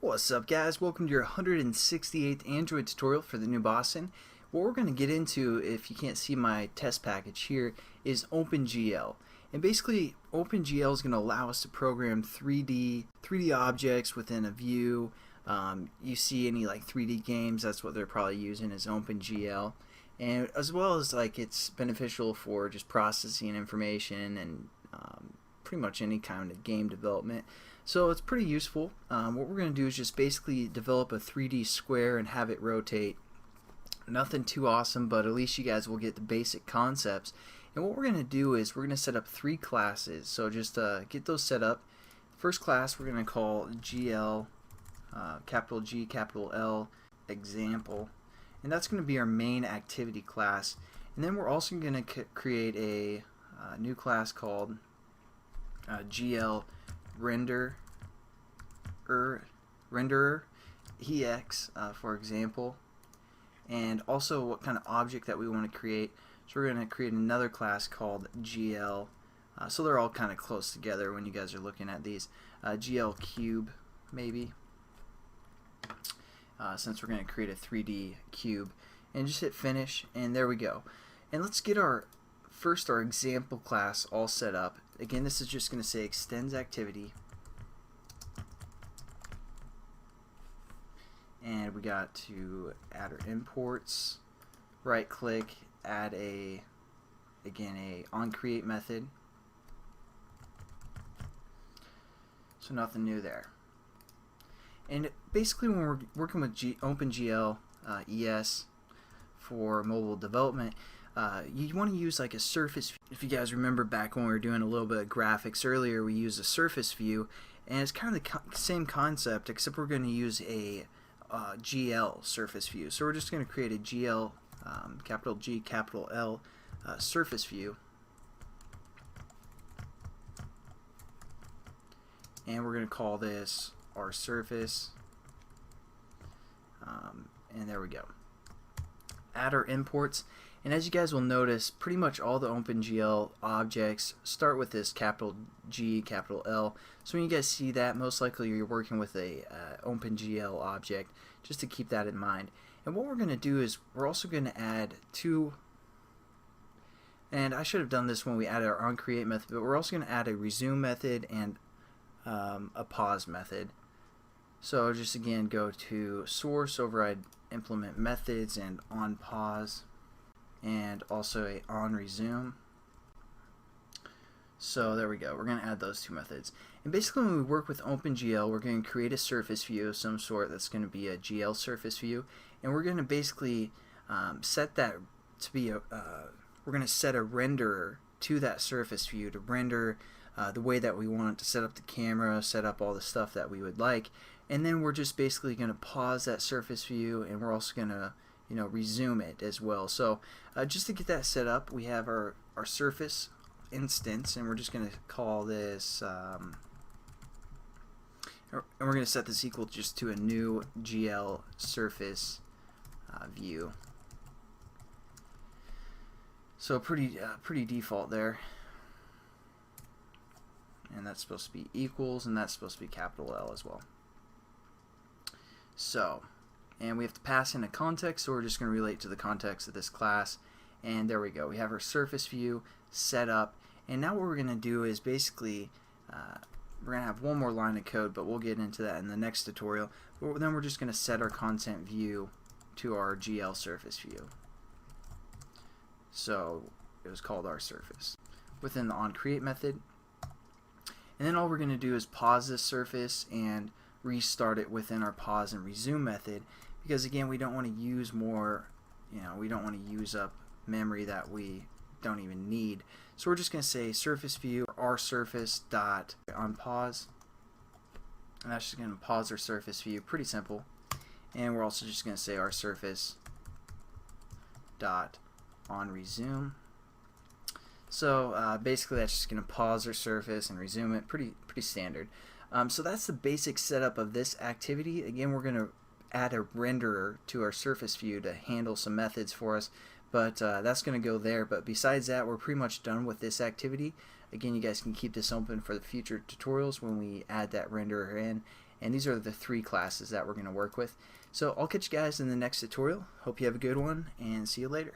What's up, guys? Welcome to your 168th Android tutorial for the new Boston. What we're going to get into, if you can't see my test package here, is OpenGL. And basically, OpenGL is going to allow us to program 3D objects within a view. You see any like 3D games, that's what they're probably using is OpenGL. And as well as like it's beneficial for just processing information and pretty much any kind of game development. So it's pretty useful. What we're going to do is just basically develop a 3D square and have it rotate. Nothing too awesome, but at least you guys will get the basic concepts. And what we're going to do is we're going to set up 3 classes. So just get those set up. First class we're going to call GL, capital G, capital L, example. And that's going to be our main activity class. And then we're also going to create a new class called GL renderer ex, for example, and also what kind of object that we want to create. So we're going to create another class called GL, so they're all kind of close together when you guys are looking at these. GL cube maybe, since we're going to create a 3D cube, and just hit finish, and there we go. And let's get our example class all set up. Again, this is just going to say extends activity, and we got to add our imports, right click, add a onCreate method. So nothing new there. And basically when we're working with OpenGL ES for mobile development, you want to use like a surface view. If you guys remember back when we were doing a little bit of graphics earlier, we used a surface view, and it's kind of the same concept, except we're going to use a GL surface view. So we're just going to create a GL, capital G, capital L, surface view, and we're going to call this our surface, and there we go. Add our imports. And as you guys will notice, pretty much all the OpenGL objects start with this capital G, capital L. So when you guys see that, most likely you're working with a OpenGL object, just to keep that in mind. And what we're going to do is we're also going to add 2, and I should have done this when we added our onCreate method, but we're also going to add a resume method and a pause method. So just again go to source, override implement methods, and on pause, and also a on resume. So there we go. We're going to add those 2 methods. And basically when we work with OpenGL, we're going to create a surface view of some sort that's going to be a GL surface view, and we're going to basically set that to be we're going to set a renderer to that surface view to render the way that we want to set up the camera, set up all the stuff that we would like, and then we're just basically going to pause that surface view, and we're also going to resume it as well. So just to get that set up, we have our surface instance, and we're just going to call this and we're going to set this equal just to a new GL surface view. So pretty default there, and that's supposed to be equals, and that's supposed to be capital L as well. So, and we have to pass in a context, so we're just going to relate to the context of this class, and there we go. We have our surface view set up, and now what we're going to do is basically we're going to have one more line of code, but we'll get into that in the next tutorial. But then we're just going to set our content view to our GL surface view. So it was called our surface within the onCreate method, and then all we're going to do is pause this surface and restart it within our pause and resume method, because again we don't want to use more, we don't want to use up memory that we don't even need. So we're just going to say surface view our surface dot on pause, and that's just going to pause our surface view. Pretty simple. And we're also just going to say our surface dot on resume. So basically that's just going to pause our surface and resume it. Pretty standard. So that's the basic setup of this activity. Again, we're going to add a renderer to our surface view to handle some methods for us, but that's going to go there. But besides that, we're pretty much done with this activity. Again, you guys can keep this open for the future tutorials when we add that renderer in, and these are the 3 classes that we're going to work with. So I'll catch you guys in the next tutorial. Hope you have a good one, and see you later.